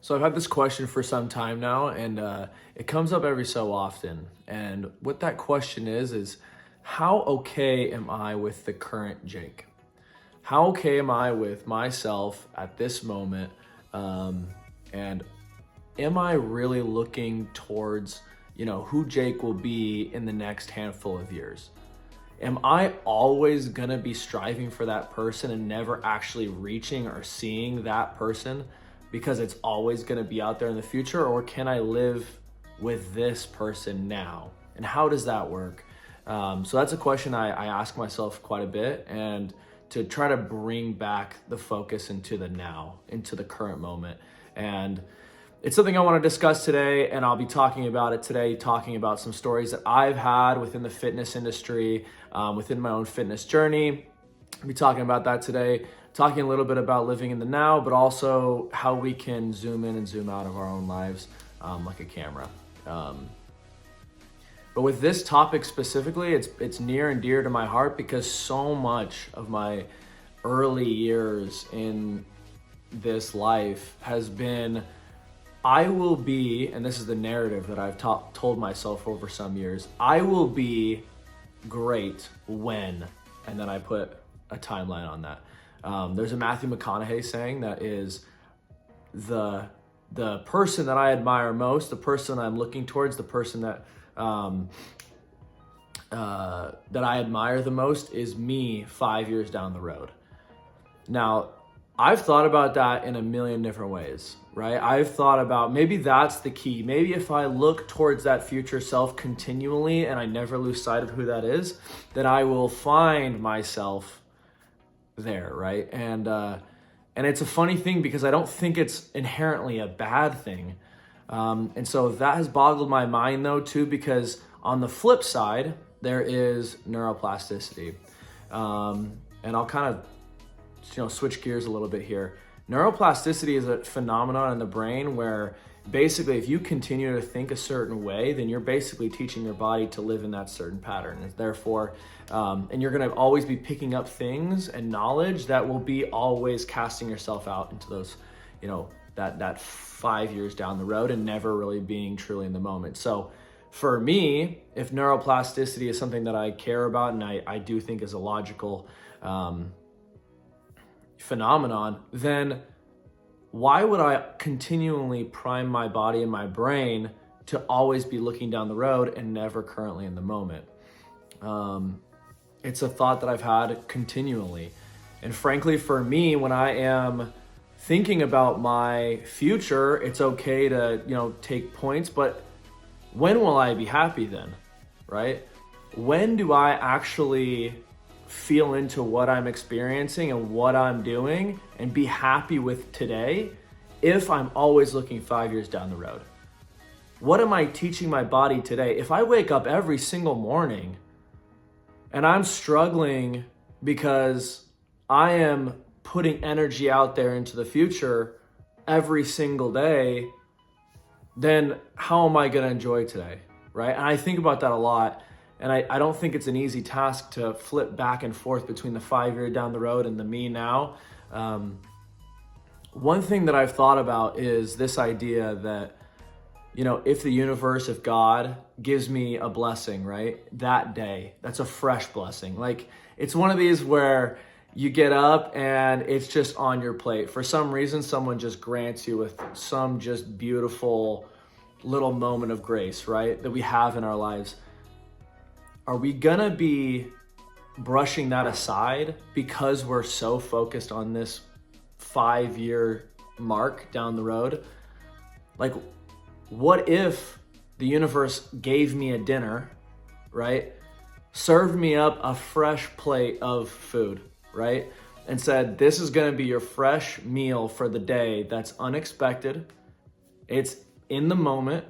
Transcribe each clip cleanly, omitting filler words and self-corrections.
So I've had this question for some time now, and it comes up every so often. And what that question is how okay am I with the current Jake? How okay am I with myself at this moment? And am I really looking towards, who Jake will be in the next handful of years? Am I always gonna be striving for that person and never actually reaching or seeing that person because it's always gonna be out there in the future? Or can I live with this person now? And how does that work? So that's a question I ask myself quite a bit, and to try to bring back the focus into the now, into the current moment. And it's something I want to discuss today, and I'll be talking about it today, talking about some stories that I've had within the fitness industry, within my own fitness journey. I'll be talking about that today, talking a little bit about living in the now, but also how we can zoom in and zoom out of our own lives like a camera. But with this topic specifically, it's near and dear to my heart because so much of my early years in this life has been, I will be, and this is the narrative that I've told myself over some years, I will be great when, and then I put a timeline on that. There's a Matthew McConaughey saying that is the person that I admire most, the person I'm looking towards, the person that I admire the most is me 5 years down the road. Now, I've thought about that in a million different ways, right? I've thought about maybe that's the key. Maybe if I look towards that future self continually and I never lose sight of who that is, then I will find myself there, right? And it's a funny thing because I don't think it's inherently a bad thing. And so that has boggled my mind though too, because on the flip side, there is neuroplasticity. And I'll kind of switch gears a little bit here. Neuroplasticity is a phenomenon in the brain where basically if you continue to think a certain way, then you're basically teaching your body to live in that certain pattern. And therefore, and you're gonna always be picking up things and knowledge that will be always casting yourself out into those, that 5 years down the road and never really being truly in the moment. So for me, if neuroplasticity is something that I care about and I do think is a logical phenomenon, then why would I continually prime my body and my brain to always be looking down the road and never currently in the moment? It's a thought that I've had continually. And frankly, for me, when I am thinking about my future, it's okay to, take points, but when will I be happy then, right? When do I actually feel into what I'm experiencing and what I'm doing and be happy with today if I'm always looking 5 years down the road? What am I teaching my body today? If I wake up every single morning and I'm struggling because I am putting energy out there into the future every single day, then how am I gonna enjoy today, right? And I think about that a lot. And I don't think it's an easy task to flip back and forth between the 5 year down the road and the me now. One thing that I've thought about is this idea that, if the universe, if God gives me a blessing, right, that day, that's a fresh blessing. Like, it's one of these where you get up and it's just on your plate. For some reason, someone just grants you with some just beautiful little moment of grace, right, that we have in our lives. Are we gonna be brushing that aside because we're so focused on this 5 year mark down the road? Like, what if the universe gave me a dinner, right? Served me up a fresh plate of food, right? And said, this is gonna be your fresh meal for the day that's unexpected. It's in the moment.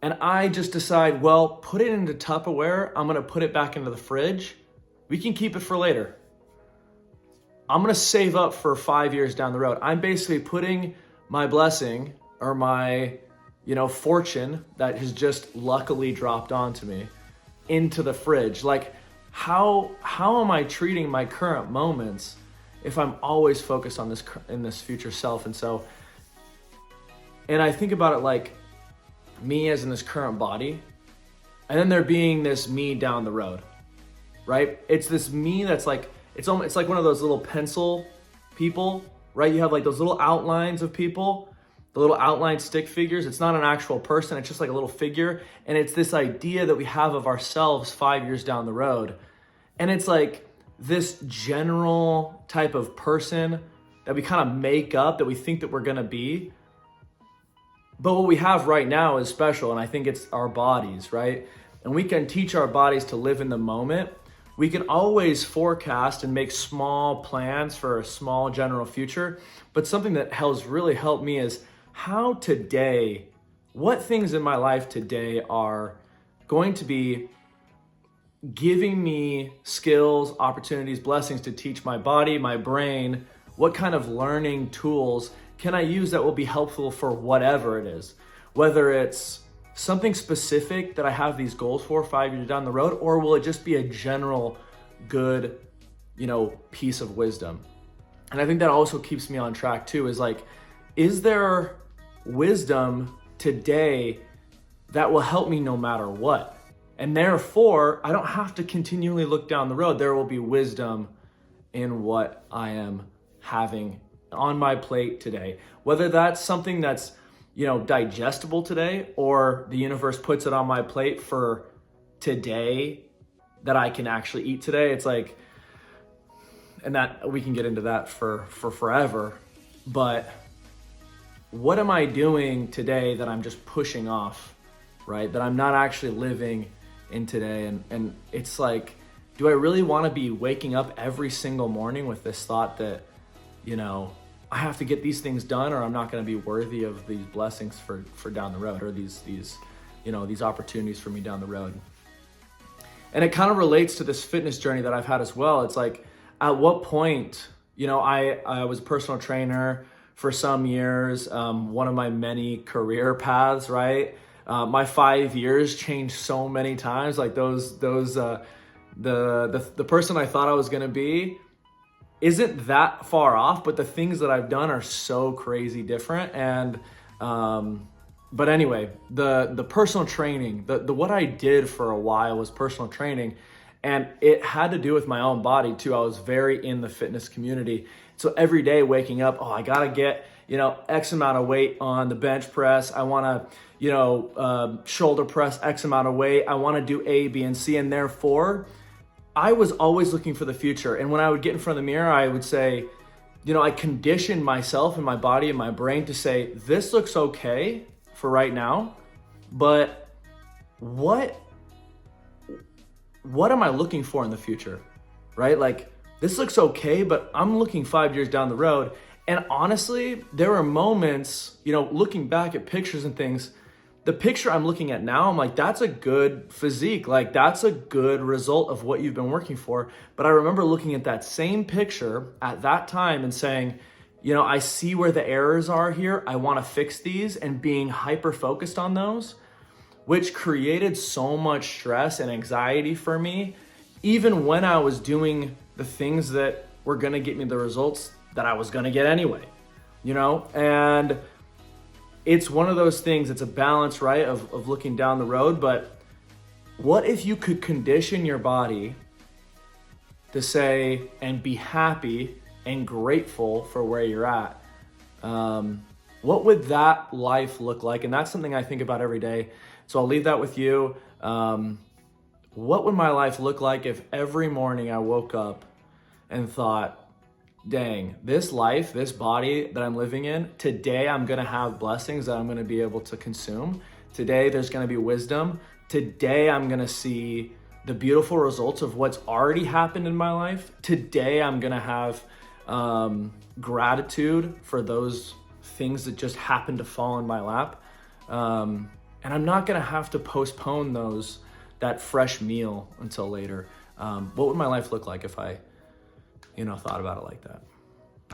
And I just decide, well, put it into Tupperware. I'm gonna put it back into the fridge. We can keep it for later. I'm gonna save up for 5 years down the road. I'm basically putting my blessing or my, fortune that has just luckily dropped onto me into the fridge. Like, how am I treating my current moments if I'm always focused on this in this future self? And so And I think about it like me as in this current body, and then there being this me down the road, right? It's this me that's like, it's like one of those little pencil people, right? You have like those little outlines of people, the little outline stick figures. It's not an actual person, it's just like a little figure. And it's this idea that we have of ourselves 5 years down the road. And it's like this general type of person that we kind of make up, that we think that we're gonna be. But what we have right now is special, and I think it's our bodies, right? And we can teach our bodies to live in the moment. We can always forecast and make small plans for a small general future, but something that has really helped me is how today, what things in my life today are going to be giving me skills, opportunities, blessings to teach my body, my brain, what kind of learning tools can I use that will be helpful for whatever it is, whether it's something specific that I have these goals for 5 years down the road, or will it just be a general good, piece of wisdom? And I think that also keeps me on track too, is like, is there wisdom today that will help me no matter what? And therefore, I don't have to continually look down the road. There will be wisdom in what I am having on my plate today, whether that's something that's digestible today, or the universe puts it on my plate for today that I can actually eat today. It's like, and that we can get into that for forever, but what am I doing today that I'm just pushing off, right? That I'm not actually living in today. And it's like, do I really want to be waking up every single morning with this thought that, I have to get these things done, or I'm not going to be worthy of these blessings for down the road, or these opportunities for me down the road. And it kind of relates to this fitness journey that I've had as well. It's like, at what point, I was a personal trainer for some years, one of my many career paths, right? My 5 years changed so many times. Like the person I thought I was going to be isn't that far off, but the things that I've done are so crazy different. And but anyway, the personal training, the what I did for a while was personal training, and it had to do with my own body too. I was very in the fitness community, so every day waking up, I gotta get X amount of weight on the bench press. I want to shoulder press X amount of weight. I want to do A, B, and C, and therefore I was always looking for the future. And when I would get in front of the mirror, I would say, I conditioned myself and my body and my brain to say, this looks okay for right now, but what am I looking for in the future, right? Like, this looks okay, but I'm looking 5 years down the road. And honestly, there are moments, looking back at pictures and things, the picture I'm looking at now, I'm like, that's a good physique. Like, that's a good result of what you've been working for. But I remember looking at that same picture at that time and saying, I see where the errors are here. I want to fix these, and being hyper focused on those, which created so much stress and anxiety for me, even when I was doing the things that were going to get me the results that I was going to get anyway, and it's one of those things, it's a balance, right, of looking down the road. But what if you could condition your body to say and be happy and grateful for where you're at? What would that life look like? And that's something I think about every day. So I'll leave that with you. What would my life look like if every morning I woke up and thought, dang, this life, this body that I'm living in, today I'm gonna have blessings that I'm gonna be able to consume. Today there's gonna be wisdom. Today I'm gonna see the beautiful results of what's already happened in my life. Today I'm gonna have gratitude for those things that just happened to fall in my lap. And I'm not gonna have to postpone that fresh meal until later. What would my life look like if I thought about it like that?